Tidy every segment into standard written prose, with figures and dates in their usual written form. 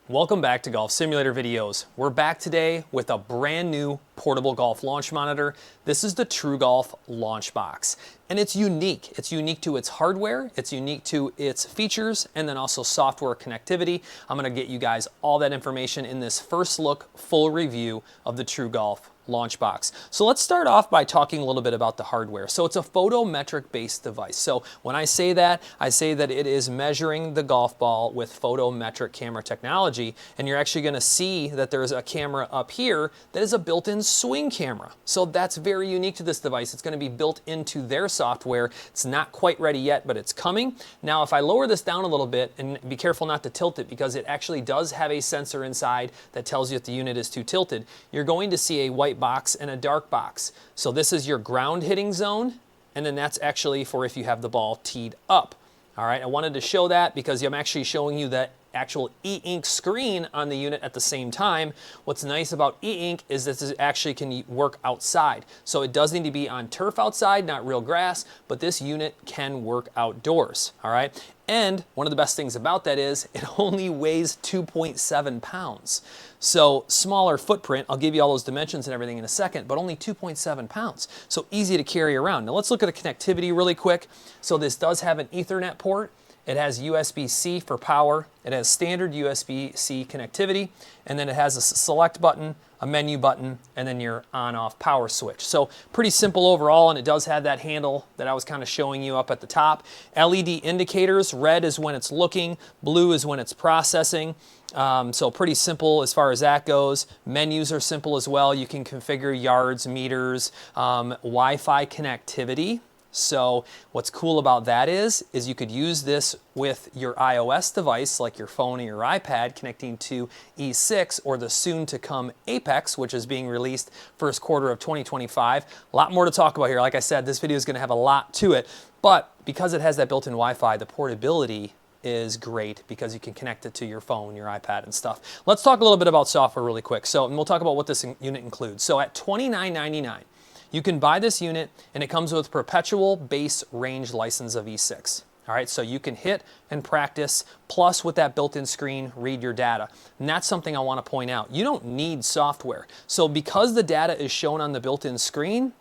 Welcome back to Golf Simulator Videos. We're back today with a brand new portable golf launch monitor. This is the TruGolf Launch Box, and it's unique. It's unique to its hardware, it's unique to its features, and then also software connectivity. I'm going to get you guys all that information in this first look full review of the TruGolf Launch Box. So let's start off by talking a little bit about the hardware. So it's a photometric based device. So when I say that it is measuring the golf ball with photometric camera technology, and you're actually going to see that there's a camera up here that is a built-in swing camera. So that's very unique to this device. It's going to be built into their software. It's not quite ready yet, but it's coming. Now if I lower this down a little bit, and be careful not to tilt it because it actually does have a sensor inside that tells you if the unit is too tilted, you're going to see a white box and a dark box. So this is your ground hitting zone, and then that's actually for if you have the ball teed up. All right, I wanted to show that because I'm actually showing you that actual e-ink screen on the unit at the same time. What's nice about e-ink is that this actually can work outside. So it does need to be on turf outside, not real grass, but this unit can work outdoors, all right? And one of the best things about that is it only weighs 2.7 pounds. So smaller footprint, I'll give you all those dimensions and everything in a second, but only 2.7 pounds. So easy to carry around. Now let's look at the connectivity really quick. So this does have an Ethernet port. It has USB-C for power. It has standard USB-C connectivity, and then it has a select button, a menu button, and then your on-off power switch. So pretty simple overall, and it does have that handle that I was kind of showing you up at the top. LED indicators, red is when it's looking, blue is when it's processing. So pretty simple as far as that goes. Menus are simple as well. You can configure yards, meters, Wi-Fi connectivity. So what's cool about that is you could use this with your iOS device, like your phone or your iPad, connecting to E6 or the soon-to-come Apex, which is being released first quarter of 2025. A lot more to talk about here. Like I said, this video is going to have a lot to it, but because it has that built-in Wi-Fi, the portability is great because you can connect it to your phone, your iPad, and stuff. Let's talk a little bit about software really quick. So, and we'll talk about what this unit includes. So at $29.99, you can buy this unit, and it comes with perpetual base range license of E6. All right, so you can hit and practice, plus with that built-in screen, read your data. And that's something I want to point out. You don't need software. So because the data is shown on the built-in screen,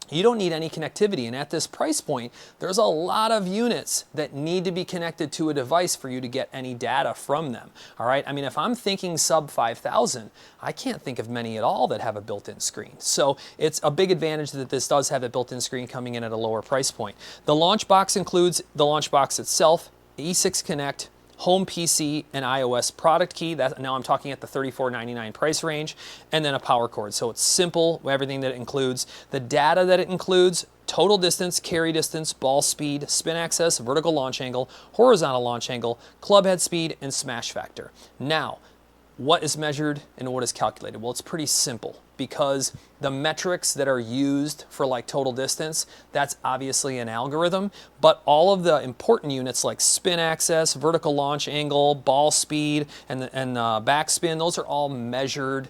you don't need any connectivity, and at this price point, there's a lot of units that need to be connected to a device for you to get any data from them, all right? I mean, if I'm thinking sub 5,000, I can't think of many at all that have a built-in screen. So it's a big advantage that this does have a built-in screen coming in at a lower price point. The Launch Box includes the Launch Box itself, E6 Connect, home PC and iOS product key. Now I'm talking at the $34.99 price range, and then a power cord. So it's simple, everything that it includes. The data that it includes: total distance, carry distance, ball speed, spin axis, vertical launch angle, horizontal launch angle, club head speed, and smash factor. Now, what is measured and what is calculated? Well, it's pretty simple because the metrics that are used for like total distance, that's obviously an algorithm, but all of the important units like spin axis, vertical launch angle, ball speed, and backspin, those are all measured,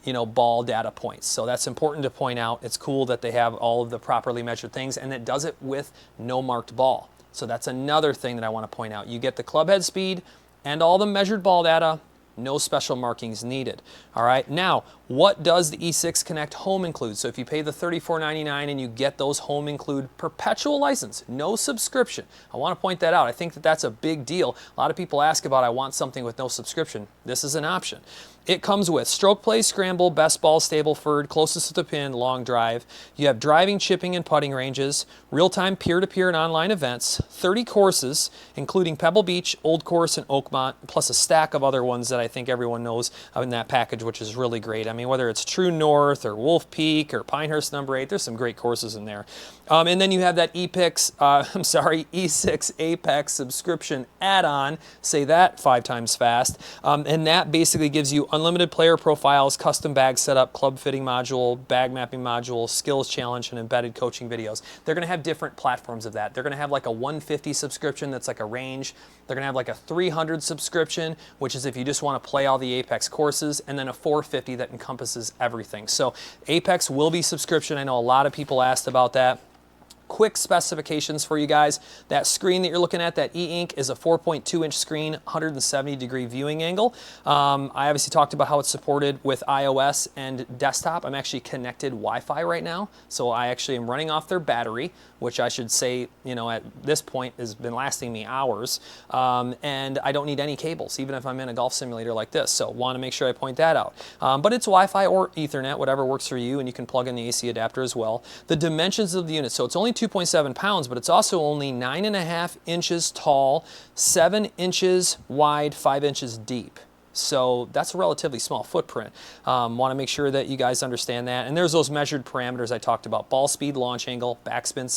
ball data points. So that's important to point out. It's cool that they have all of the properly measured things, and it does it with no marked ball. So that's another thing that I want to point out. You get the club head speed and all the measured ball data, no special markings needed. All right, now, what does the E6 Connect Home include? So if you pay the $34.99 and you get those home include perpetual license, no subscription. I want to point that out. I think that that's a big deal. A lot of people ask about, I want something with no subscription. This is an option. It comes with stroke play, scramble, best ball, Stableford, closest to the pin, long drive. You have driving, chipping, and putting ranges, real-time peer-to-peer and online events, 30 courses, including Pebble Beach, Old Course, and Oakmont, plus a stack of other ones that I think everyone knows in that package, which is really great. I mean, whether it's True North or Wolf Peak or Pinehurst number 8, there's some great courses in there. And then you have that E6 Apex subscription add-on, say that 5 times fast, and that basically gives you unlimited player profiles, custom bag setup, club fitting module, bag mapping module, skills challenge, and embedded coaching videos. They're going to have different platforms of that. They're going to have like a 150 subscription that's like a range. They're going to have like a 300 subscription, which is if you just want to play all the Apex courses, and then a 450 that encompasses everything. So Apex will be subscription. I know a lot of people asked about that. Quick specifications for you guys. That screen that you're looking at, that e-ink, is a 4.2-inch screen, 170-degree viewing angle. I obviously talked about how it's supported with iOS and desktop. I'm actually connected Wi-Fi right now, so I actually am running off their battery, which I should say, you know, at this point has been lasting me hours. And I don't need any cables, even if I'm in a golf simulator like this. So want to make sure I point that out. But it's Wi-Fi or Ethernet, whatever works for you, and you can plug in the AC adapter as well. The dimensions of the unit, so it's only 2.7 pounds, but it's also only 9.5 inches tall, 7 inches wide, 5 inches deep. So that's a relatively small footprint. Want to make sure that you guys understand that. And there's those measured parameters I talked about: ball speed, launch angle, backspin,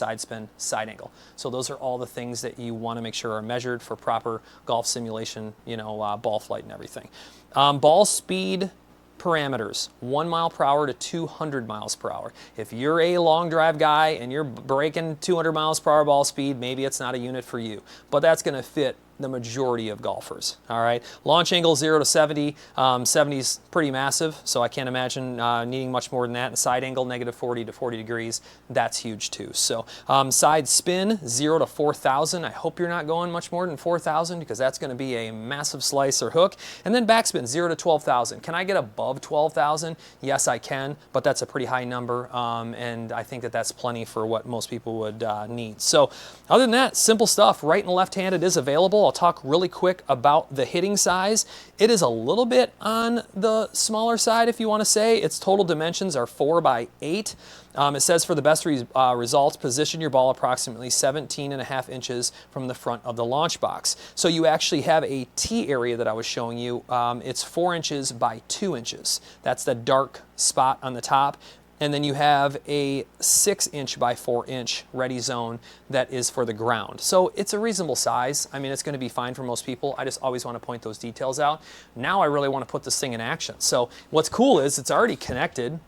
side angle. So those are all the things that you want to make sure are measured for proper golf simulation, you know, ball flight and everything. Ball speed parameters: 1 mile per hour to 200 miles per hour. If you're a long drive guy and you're breaking 200 miles per hour ball speed, maybe it's not a unit for you, but that's going to fit the majority of golfers. All right. Launch angle 0 to 70. 70 is pretty massive, so I can't imagine needing much more than that. And side angle -40 to 40 degrees. That's huge too. So side spin 0 to 4,000. I hope you're not going much more than 4,000, because that's going to be a massive slice or hook. And then backspin 0 to 12,000. Can I get above 12,000? Yes, I can, but that's a pretty high number, and I think that that's plenty for what most people would need. So other than that, simple stuff. Right and left-handed is available. I'll talk really quick about the hitting size. It is a little bit on the smaller side, if you want to say. Its total dimensions are 4 by 8. It says for the best results, position your ball approximately 17.5 inches from the front of the launch box. So you actually have a tee area that I was showing you. It's 4 inches by 2 inches. That's the dark spot on the top. And then you have a 6-inch by 4-inch ready zone that is for the ground. So it's a reasonable size. I mean, it's going to be fine for most people. I just always want to point those details out. Now I really want to put this thing in action. So what's cool is it's already connected.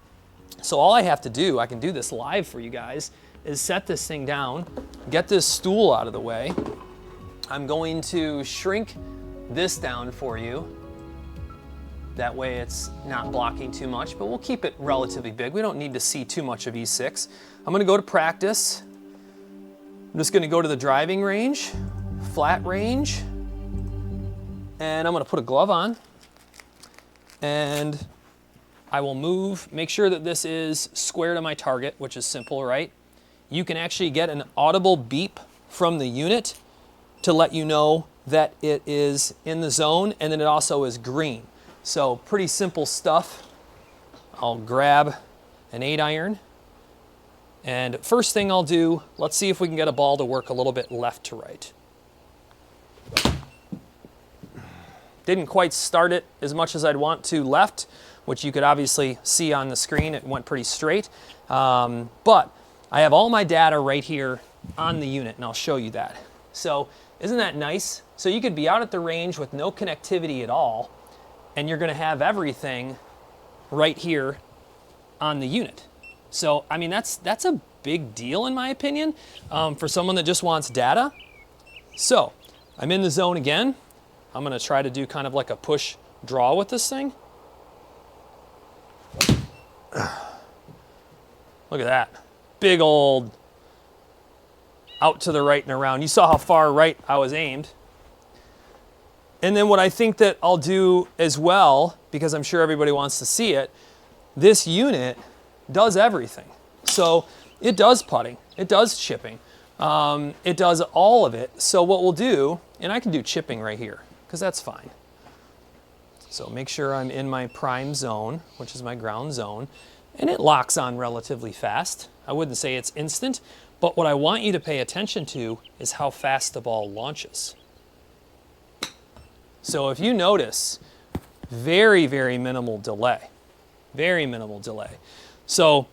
So all I have to do, I can do this live for you guys, is set this thing down, get this stool out of the way. I'm going to shrink this down for you. That way it's not blocking too much, but we'll keep it relatively big. We don't need to see too much of E6. I'm gonna go to practice. I'm just gonna go to the driving range, flat range, and I'm gonna put a glove on, and I will move, make sure that this is square to my target, which is simple, right? You can actually get an audible beep from the unit to let you know that it is in the zone, and then it also is green. So pretty simple stuff. I'll grab an 8-iron, and first thing I'll do, let's see if we can get a ball to work a little bit left to right. Didn't quite start it as much as I'd want to left, which you could obviously see on the screen. It went pretty straight, but I have all my data right here on the unit, and I'll show you that. So isn't that nice? So you could be out at the range with no connectivity at all, and you're gonna have everything right here on the unit. So, I mean, that's a big deal in my opinion, for someone that just wants data. So, I'm in the zone again. I'm gonna try to do kind of like a push draw with this thing. Look at that. Big old out to the right and around. You saw how far right I was aimed. And then what I think that I'll do as well, because I'm sure everybody wants to see it, this unit does everything. So it does putting, it does chipping, it does all of it. So what we'll do, and I can do chipping right here, because that's fine. So make sure I'm in my prime zone, which is my ground zone, and it locks on relatively fast. I wouldn't say it's instant, but what I want you to pay attention to is how fast the ball launches. So if you notice, very, very minimal delay. Very minimal delay. So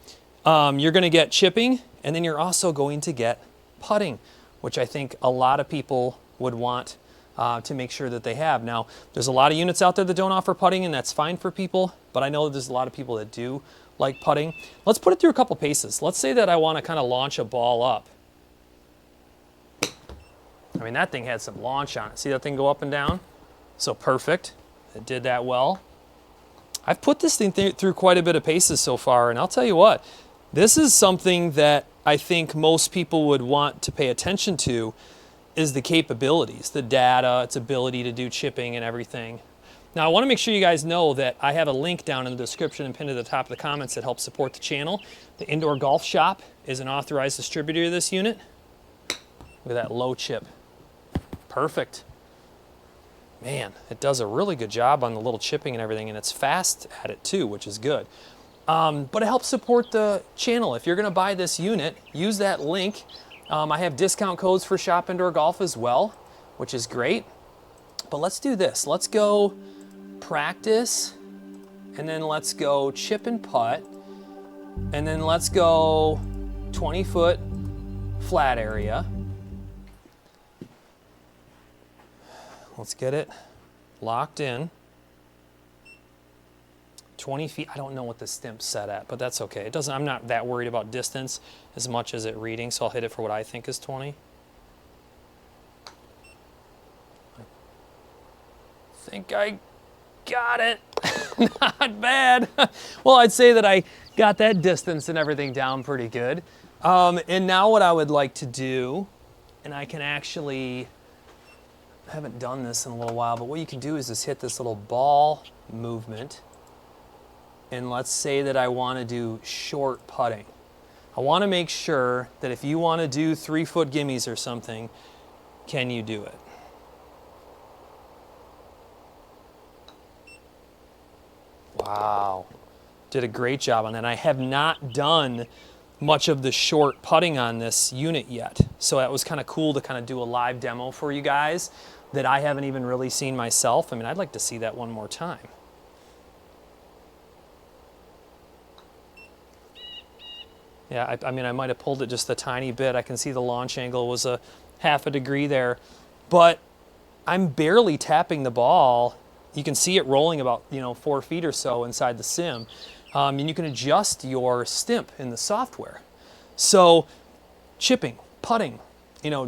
you're going to get chipping, and then you're also going to get putting, which I think a lot of people would want to make sure that they have. Now, there's a lot of units out there that don't offer putting, and that's fine for people, but I know that there's a lot of people that do like putting. Let's put it through a couple paces. Let's say that I want to kind of launch a ball up. I mean, that thing had some launch on it. See that thing go up and down? So perfect. It did that well. I've put this thing through quite a bit of paces so far, and I'll tell you what, this is something that I think most people would want to pay attention to is the capabilities, the data, its ability to do chipping and everything. Now I want to make sure you guys know that I have a link down in the description and pinned to the top of the comments that helps support the channel. The Indoor Golf Shop is an authorized distributor of this unit. Look at that low chip. Perfect. Man, it does a really good job on the little chipping and everything, and it's fast at it too, which is good. But it helps support the channel. If you're going to buy this unit, use that link. I have discount codes for Shop Indoor Golf as well, which is great. But let's do this. Let's go practice, and then let's go chip and putt, and then let's go 20-foot flat area. Let's get it locked in. 20 feet, I don't know what the stimp's set at, but that's okay. It doesn't, I'm not that worried about distance as much as it reading, so I'll hit it for what I think is 20. I think I got it. Not bad. Well, I'd say that I got that distance and everything down pretty good. And now what I would like to do, and I can actually, I haven't done this in a little while, but what you can do is just hit this little ball movement. And let's say that I want to do short putting. I want to make sure that if you want to do 3-foot gimmies or something, can you do it? Wow. Did a great job on that. I have not done much of the short putting on this unit yet. So that was kind of cool to kind of do a live demo for you guys that I haven't even really seen myself. I mean, I'd like to see that one more time. Yeah, I mean, I might have pulled it just a tiny bit. I can see the launch angle was a half a degree there, but I'm barely tapping the ball. You can see it rolling about 4 feet or so inside the sim, and you can adjust your stimp in the software. So, chipping, putting,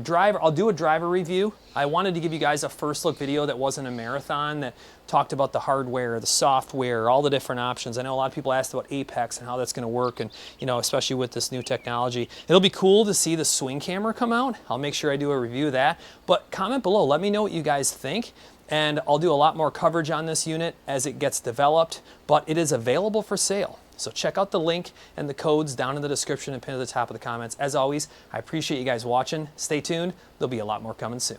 driver. I'll do a driver review. I wanted to give you guys a first look video that wasn't a marathon, that talked about the hardware, the software, all the different options. I know a lot of people asked about Apex and how that's going to work, and especially with this new technology. It'll be cool to see the swing camera come out. I'll make sure I do a review of that. But comment below, let me know what you guys think, and I'll do a lot more coverage on this unit as it gets developed, but it is available for sale. So check out the link and the codes down in the description and pinned to the top of the comments. As always, I appreciate you guys watching. Stay tuned. There'll be a lot more coming soon.